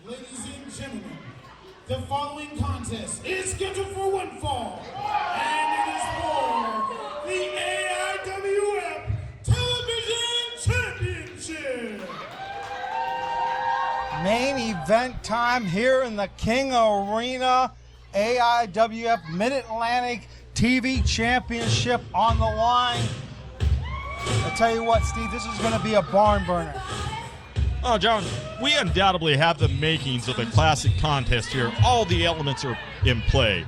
Ladies and gentlemen, the following contest is scheduled for one fall, and it is for the AIWF Television Championship. Main event time here in the King Arena. AIWF Mid-Atlantic TV Championship on the line. I tell you what, Steve, this is going to be a barn burner. Oh, John, we undoubtedly have the makings of a classic contest here. All the elements are in play.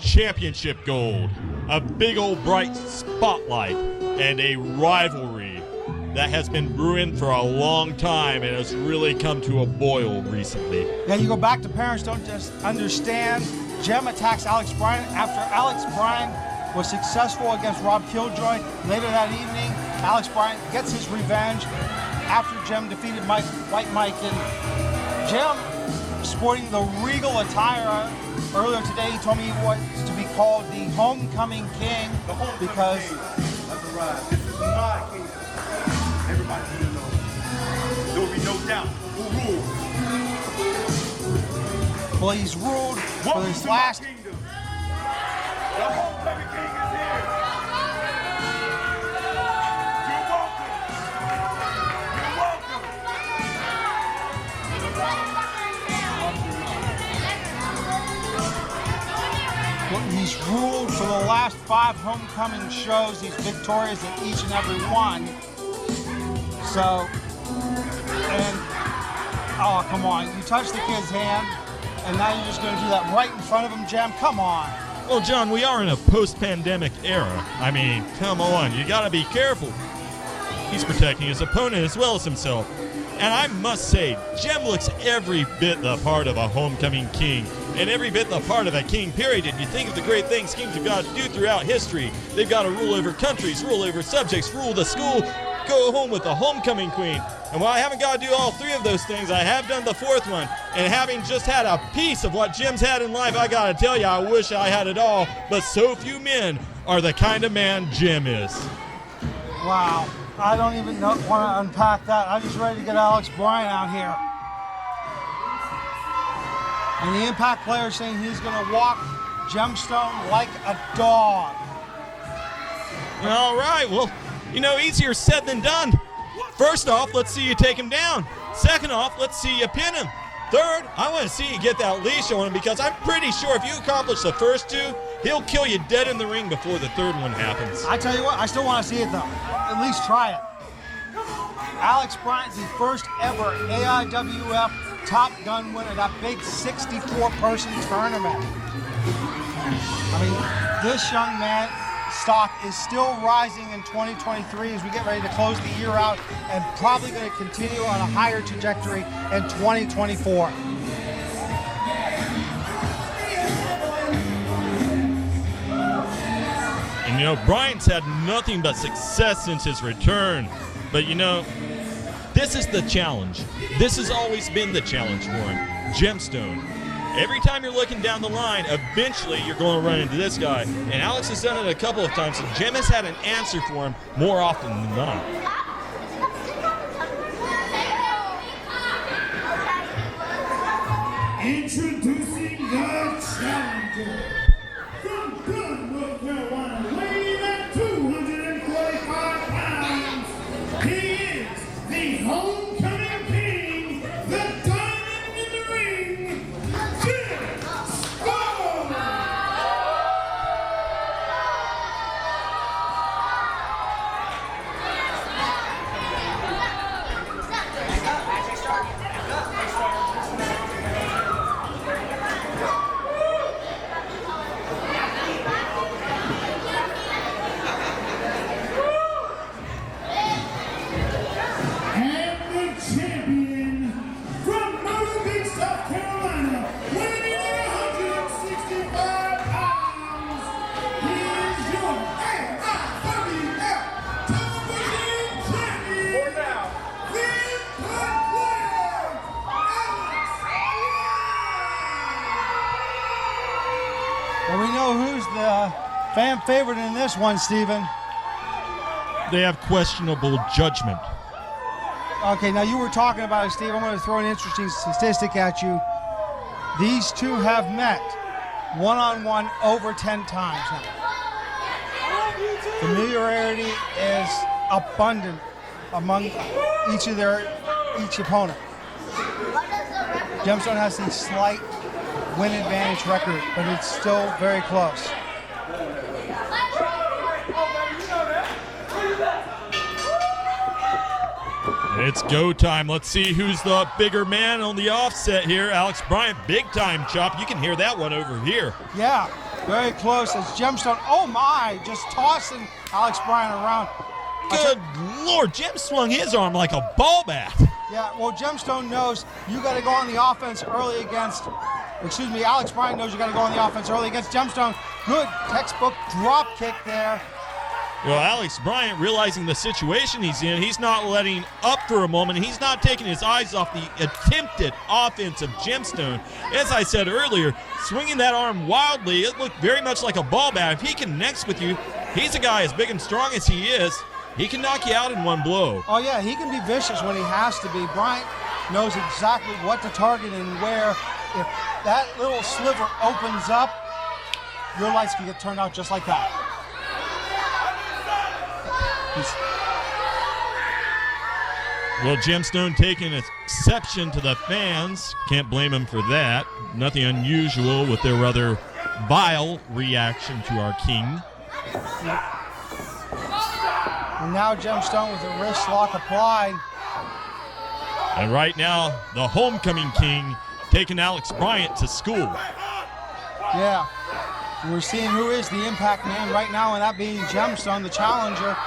Championship gold, a big old bright spotlight, and a rivalry that has been brewing for a long time and has really come to a boil recently. Yeah, you go back to Parents Don't Just Understand. Jem attacks Alex Bryant after Alex Bryant was successful against Rob Killjoy. Later that evening, Alex Bryant gets his revenge after Jem defeated White Mike. And Jem, sporting the regal attire, earlier today he told me he wants to be called the Homecoming King because that's right. This is my kingdom. Everybody will know. There will be no doubt who rules. Well, he's ruled for this last. The Homecoming King is here. You're welcome. You're welcome. Well, he's ruled for the last 5 homecoming shows. He's victorious in each and every one. So, and, oh, come on. You touched the kid's hand, and now you're just going to do that right in front of him, Jem? Come on. Well, John, we are in a post-pandemic era. I mean, come on, you gotta be careful. He's protecting his opponent as well as himself. And I must say, Jem looks every bit the part of a homecoming king, and every bit the part of a king, period. And you think of the great things kings have got to do throughout history. They've got to rule over countries, rule over subjects, rule the school, go home with the homecoming queen. And while I haven't got to do all 3 of those things, I have done the 4th one. And having just had a piece of what Jem's had in life, I got to tell you, I wish I had it all. But so few men are the kind of man Jem is. Wow. I don't even want to unpack that. I'm just ready to get Alex Bryant out here. And the Impact player is saying he's going to walk Gemstone like a dog. All right, well, you know, easier said than done. First off, let's see you take him down. Second off, let's see you pin him. Third, I want to see you get that leash on him because I'm pretty sure if you accomplish the first 2, he'll kill you dead in the ring before the 3rd one happens. I tell you what, I still want to see it though. At least try it. Alex Bryant, the first ever AIWF Top Gun winner, that big 64-person tournament. I mean, this young man stock is still rising in 2023 as we get ready to close the year out and probably going to continue on a higher trajectory in 2024. And you know, Bryant's had nothing but success since his return. But you know, this is the challenge. This has always been the challenge for him. Gemstone. Every time you're looking down the line, eventually you're going to run into this guy. And Alex has done it a couple of times, and Jem has had an answer for him more often than not. Introducing the challenger. From Durham, North Carolina, weighing at 245 pounds, he is the homecoming king, the diamond in the ring, Jem Stone. Well, we know who's the fan favorite in this one, Stephen. They have questionable judgment. Okay, now you were talking about it, Steve. I'm going to throw an interesting statistic at you. These two have met one-on-one over 10 times now. Familiarity is abundant among each opponent. Gemstone has the slight win advantage record, but it's still very close. It's go time. Let's see who's the bigger man on the offset here. Alex Bryant, big time chop. You can hear that one over here. Yeah, very close as Gemstone, oh my, just tossing Alex Bryant around. Good Lord, Jim swung his arm like a ball bat. Yeah, well, Gemstone knows you got to go on the offense early against, Alex Bryant knows you got to go on the offense early against Gemstone. Good textbook drop kick there. Well, Alex Bryant, realizing the situation he's in, he's not letting up for a moment. He's not taking his eyes off the attempted offense of Gemstone. As I said earlier, swinging that arm wildly, it looked very much like a ball bat. If he connects with you, he's a guy as big and strong as he is. He can knock you out in one blow. Oh, yeah, he can be vicious when he has to be. Bryant knows exactly what to target and where. If that little sliver opens up, your lights can get turned out just like that. Well, Gemstone taking exception to the fans. Can't blame him for that. Nothing unusual with their rather vile reaction to our king. And now Gemstone with the wrist lock applied. And right now, the homecoming king taking Alex Bryant to school. Yeah. We're seeing who is the impact man right now, and that being Gemstone, the challenger.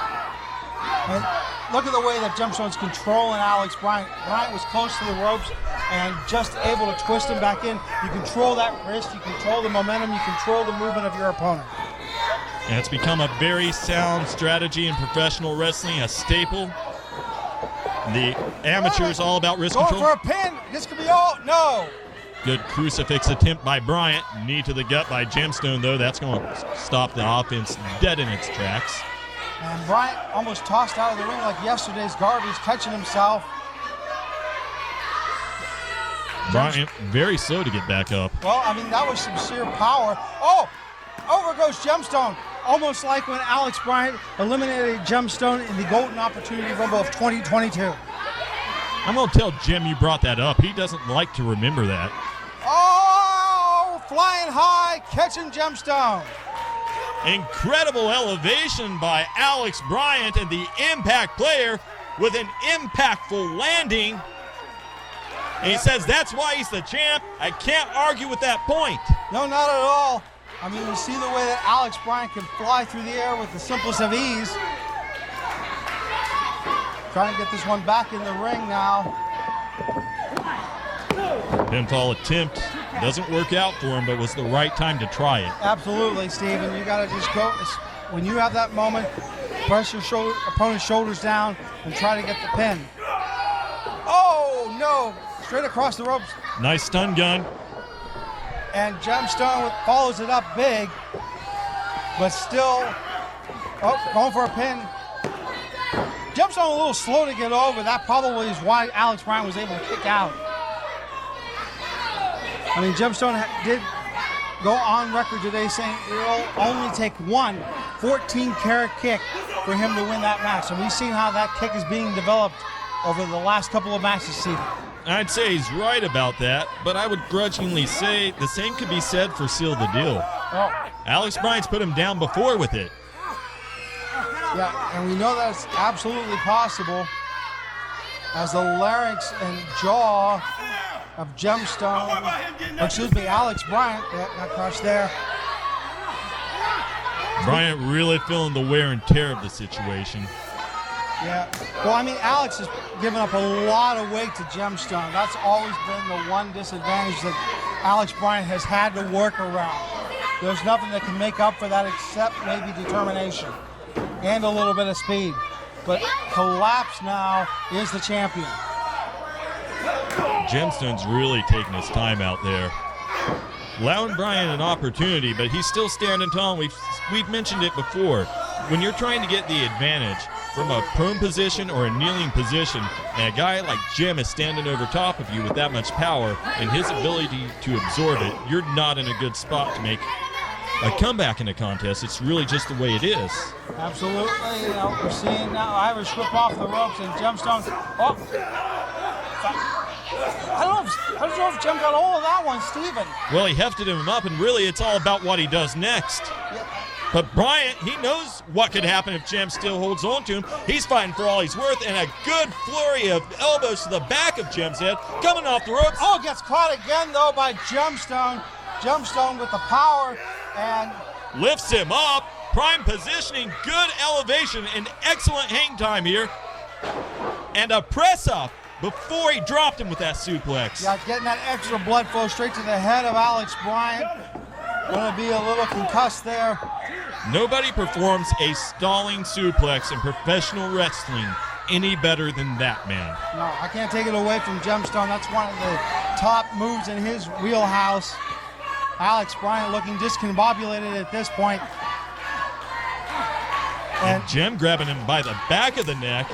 And look at the way that Gemstone's controlling Alex Bryant. Bryant was close to the ropes and just able to twist him back in. You control that wrist, you control the momentum, you control the movement of your opponent. And it's become a very sound strategy in professional wrestling, a staple. The amateurs all about wrist control. Going for a pin. This could be all. No. Good crucifix attempt by Bryant. Knee to the gut by Gemstone, though. That's going to stop the offense dead in its tracks. And Bryant almost tossed out of the ring like yesterday's garbage, catching himself. Bryant very slow to get back up. Well, I mean, that was some sheer power. Oh, over goes Gemstone. Almost like when Alex Bryant eliminated Gemstone in the Golden Opportunity Rumble of 2022. I'm going to tell Jim you brought that up. He doesn't like to remember that. Oh, flying high, catching Gemstone. Incredible elevation by Alex Bryant and the Impact player with an impactful landing. And he says that's why he's the champ. I can't argue with that point. No, not at all. I mean, you see the way that Alex Bryant can fly through the air with the simplest of ease. Trying to get this one back in the ring now. Pinfall attempt doesn't work out for him, but was the right time to try it. Absolutely, Steven. You got to just go. When you have that moment, press your opponent's shoulders down and try to get the pin. Oh, no. Straight across the ropes. Nice stun gun. And Gemstone follows it up big, but still, going for a pin. Gemstone a little slow to get over. That probably is why Alex Bryant was able to kick out. I mean, Gemstone did go on record today saying it will only take one 14-carat kick for him to win that match. And we've seen how that kick is being developed over the last couple of matches, Steve. I'd say he's right about that, but I would grudgingly say the same could be said for Seal the Deal. Oh. Alex Bryant's put him down before with it. Yeah, and we know that's absolutely possible as the larynx and jaw of Gemstone, Alex Bryant, got crushed there. Bryant really feeling the wear and tear of the situation. Yeah, well, I mean, Alex has given up a lot of weight to Gemstone. That's always been the one disadvantage that Alex Bryant has had to work around. There's nothing that can make up for that except maybe determination and a little bit of speed. But Collapse now is the champion. Gemstone's really taking his time out there. Allowing Bryant an opportunity, but he's still standing tall. We've mentioned it before. When you're trying to get the advantage, from a prone position or a kneeling position, and a guy like Jim is standing over top of you with that much power and his ability to absorb it, you're not in a good spot to make a comeback in a contest. It's really just the way it is. Absolutely. You know, we're seeing now Irish whip off the ropes and Gemstone. Oh, I don't know if Jim got all of that one, Steven. Well, he hefted him up, and really it's all about what he does next. Yeah. But Bryant, he knows what could happen if Jim still holds on to him. He's fighting for all he's worth, and a good flurry of elbows to the back of Jim's head coming off the ropes. Oh, gets caught again, though, by Gemstone. Gemstone with the power and Lifts him up. Prime positioning, good elevation, and excellent hang time here. And a press up before he dropped him with that suplex. yeah, getting that extra blood flow straight to the head of Alex Bryant. Going to be a little concussed there. Nobody performs a stalling suplex in professional wrestling any better than that man. No, I can't take it away from Gemstone. That's one of the top moves in his wheelhouse. Alex Bryant looking discombobulated at this point. And Jim grabbing him by the back of the neck,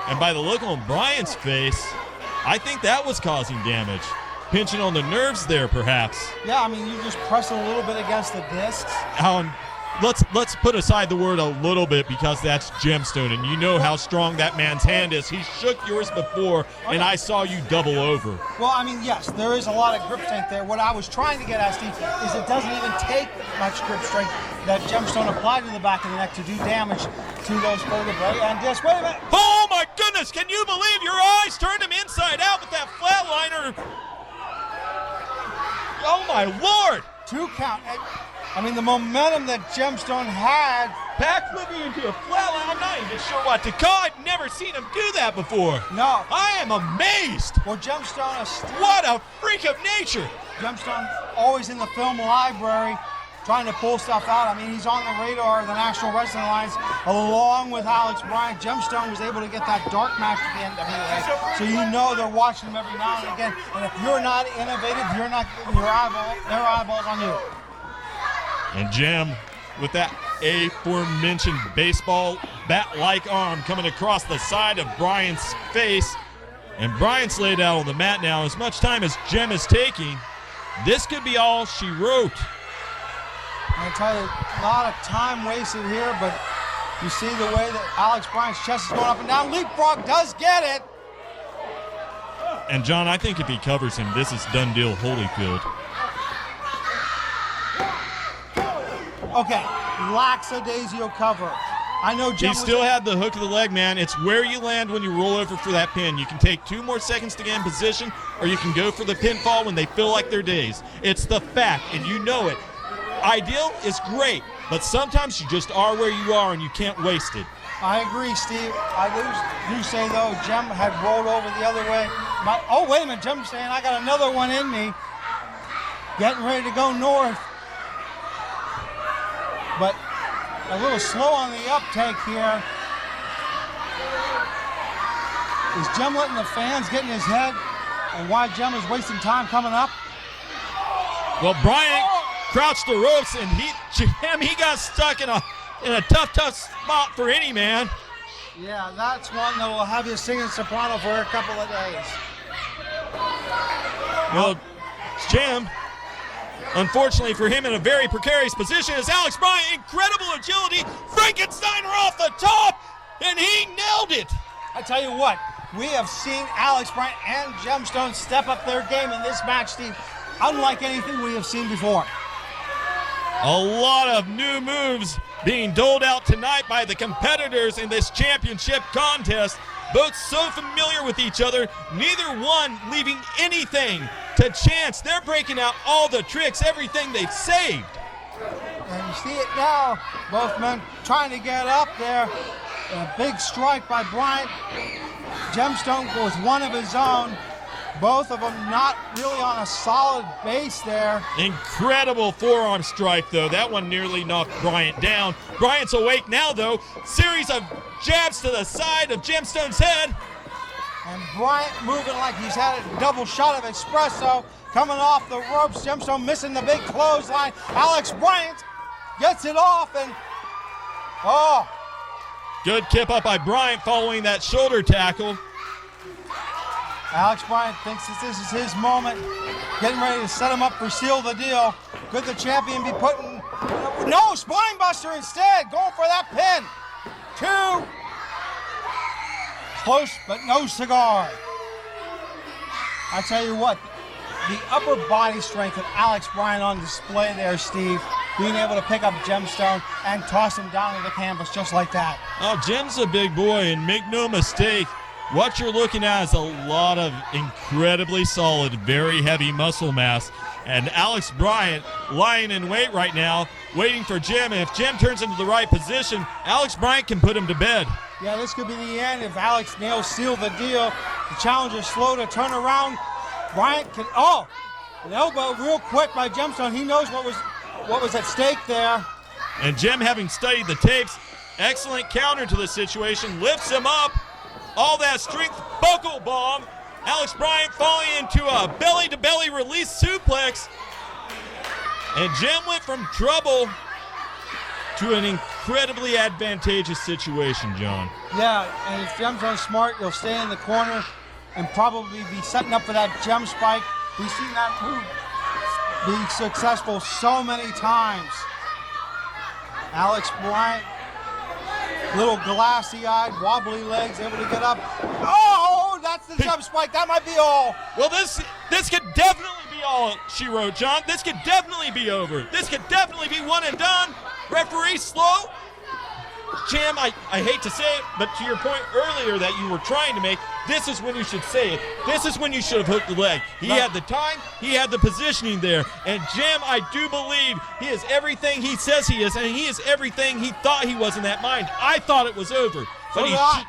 and by the look on Bryant's face, I think that was causing damage. Pinching on the nerves there, perhaps. Yeah, I mean, you just press a little bit against the discs. Let's put aside the word a little bit, because that's Gemstone, and you know how strong that man's hand is. He shook yours before, and I saw you double over. Well, I mean, yes, there is a lot of grip strength there. What I was trying to get at, Steve, is it doesn't even take much grip strength that Gemstone applied to the back of the neck to do damage to those vertebrae and discs. Wait a minute. Oh my goodness, can you believe your eyes turned him inside out with that flatliner? Oh my Lord! 2 count. I mean, the momentum that Gemstone had. Back flipping into a flatline. I'm not even sure what to call it. Never seen him do that before. No. I am amazed. Well, Gemstone What a freak of nature. Gemstone always in the film library trying to pull stuff out. I mean, he's on the radar of the National Wrestling Alliance along with Alex Bryant. Gemstone was able to get that dark match at the NWA, so you know they're watching him every now and again. And if you're not innovative, you're not getting their eyeballs on you. And Jim, with that aforementioned baseball bat-like arm coming across the side of Bryant's face. And Bryant's laid out on the mat now. As much time as Jim is taking, this could be all she wrote. I'm going to tell you, a lot of time wasted here, but you see the way that Alex Bryant's chest is going up and down. Leapfrog does get it. And John, I think if he covers him, this is done deal Holyfield. Okay, lackadaisical cover. I know Jim He still had the hook of the leg, man. It's where you land when you roll over for that pin. You can take 2 more seconds to get in position, or you can go for the pinfall when they feel like they're dazed. It's the fact, and you know it. Ideal is great, but sometimes you just are where you are and you can't waste it. I agree, Steve. I do say, though, Jim had rolled over the other way. Oh, wait a minute. Jim's saying, I got another one in me. Getting ready to go north. But a little slow on the uptake here. Is Jim letting the fans get in his head and why Jim is wasting time coming up? Well, Bryant crouched the ropes, and he got stuck in a tough spot for any man. Yeah, that's one that will have you singing soprano for a couple of days. Well, Jim, unfortunately for him, in a very precarious position is Alex Bryant. Incredible agility. Frankensteiner off the top, and he nailed it. I tell you what, we have seen Alex Bryant and Gemstone step up their game in this match, Steve, unlike anything we have seen before. A lot of new moves being doled out tonight by the competitors in this championship contest. Both so familiar with each other, neither one leaving anything to chance. They're breaking out all the tricks, everything they've saved. And you see it now, both men trying to get up there. A big strike by Bryant. Gemstone with one of his own. Both of them not really on a solid base there. Incredible forearm strike, though. That one nearly knocked Bryant down. Bryant's awake now, though. Series of jabs to the side of Gemstone's head. And Bryant moving like he's had a double shot of espresso. Coming off the ropes. Gemstone missing the big clothesline. Alex Bryant gets it off, and Good kip up by Bryant following that shoulder tackle. Alex Bryant thinks that this is his moment. Getting ready to set him up for seal the deal. Could the champion be putting... No, spine buster instead. Going for that pin. 2. Close, but no cigar. I tell you what, the upper body strength of Alex Bryant on display there, Steve. Being able to pick up Gemstone and toss him down to the canvas just like that. Oh, Jim's a big boy, and make no mistake, what you're looking at is a lot of incredibly solid, very heavy muscle mass. And Alex Bryant lying in wait right now, waiting for Jim. And if Jim turns into the right position, Alex Bryant can put him to bed. Yeah, this could be the end if Alex nails seal the deal. The challenger's slow to turn around. Bryant can, an elbow real quick by Gemstone. He knows what was at stake there. And Jim, having studied the tapes, excellent counter to the situation, lifts him up. All that strength, buckle bomb. Alex Bryant falling into a belly-to-belly release suplex. And Jim went from trouble to an incredibly advantageous situation, John. Yeah, and if Gemstone's smart, he'll stay in the corner and probably be setting up for that gem spike. We've seen that move be successful so many times. Alex Bryant, little glassy-eyed, wobbly legs, able to get up. Oh, that's the jump spike. That might be all. Well, this could definitely be all, she wrote, John. This could definitely be over. This could definitely be one and done. Referee slow. Jim, I hate to say it, but to your point earlier that you were trying to make, this is when you should say it. This is when you should have hooked the leg. He had the time, he had the positioning there. And Jim, I do believe he is everything he says he is, and he is everything he thought he was in that mind. I thought it was over, but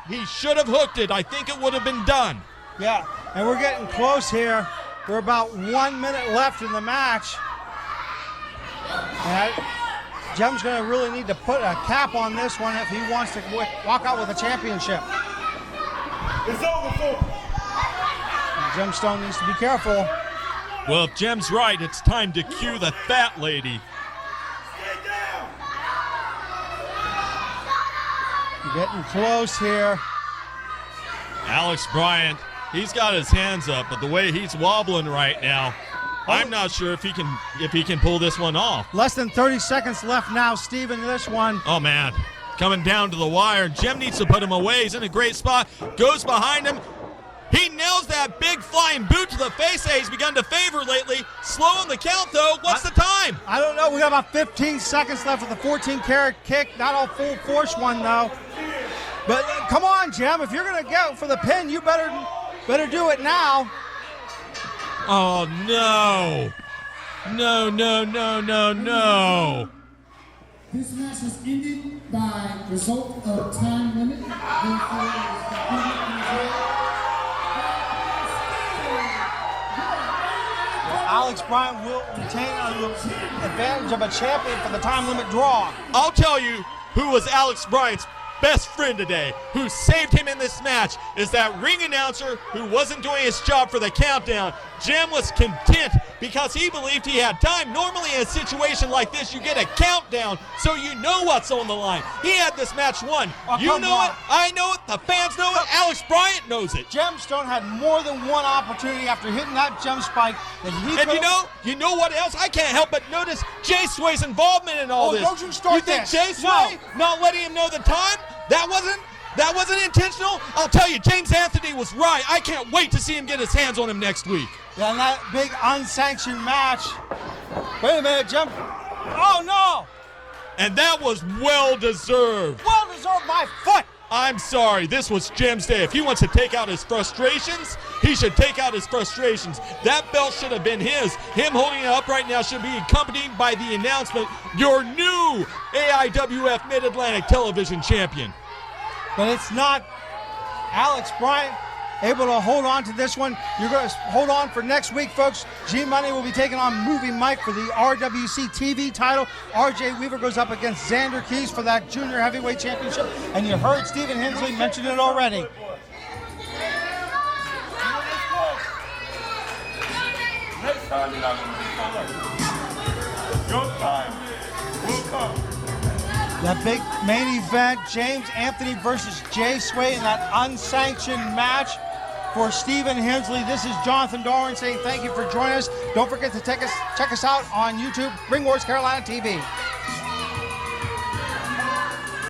he should have hooked it. I think it would have been done. Yeah, and we're getting close here. We're about 1 minute left in the match. And Jim's going to really need to put a cap on this one if he wants to walk out with a championship. It's over, folks. Gemstone needs to be careful. Well, if Jim's right, it's time to cue the fat lady. Stay down. Getting close here. Alex Bryant, he's got his hands up, but the way he's wobbling right now, I'm not sure if he can pull this one off. Less than 30 seconds left now, Steve, in this one. Oh, man. Coming down to the wire. Jim needs to put him away. He's in a great spot. Goes behind him. He nails that big flying boot to the face that he's begun to favor lately. Slow on the count, though. What's the time? I don't know. We got about 15 seconds left with the 14-carat kick. Not a full force one, though. But come on, Jim. If you're going to go for the pin, you better do it now. Oh, no. No, no, no, no, no. This match is ended by result of time limit. Therefore, it is completed in jail. Alex Bryant will retain the advantage of a champion for the time limit draw. I'll tell you who was Alex Bryant's best friend today, who saved him in this match, is that ring announcer who wasn't doing his job for the countdown. Jim was content because he believed he had time. Normally in a situation like this, you get a countdown so you know what's on the line. He had this match won. You know it, I know it, the fans know it, Alex Bryant knows it. Gemstone had more than one opportunity after hitting that gem spike that he And you know what else? I can't help but notice Jay Sway's involvement in all this. Don't you start think this. Jay Sway not letting him know the time? That wasn't intentional? I'll tell you, James Anthony was right. I can't wait to see him get his hands on him next week. Yeah, and that big unsanctioned match. Wait a minute, Jim. Oh, no. And that was well-deserved. Well-deserved my foot. I'm sorry, this was Jim's day. If he wants to take out his frustrations, he should take out his frustrations. That belt should have been his. Him holding it up right now should be accompanied by the announcement, your new AIWF Mid-Atlantic Television Champion. But it's not. Alex Bryant able to hold on to this one. You're going to hold on for next week, folks. G-Money will be taking on Movie Mike for the RWC TV title. RJ Weaver goes up against Xander Keys for that junior heavyweight championship. And you heard Stephen Hensley mention it already. Next time you're not going to be colored. Your time will come. That big main event, James Anthony versus Jay Sway in that unsanctioned match for Stephen Hensley. This is Jonathan Doran saying thank you for joining us. Don't forget to check us out on YouTube, Ring Wars Carolina TV.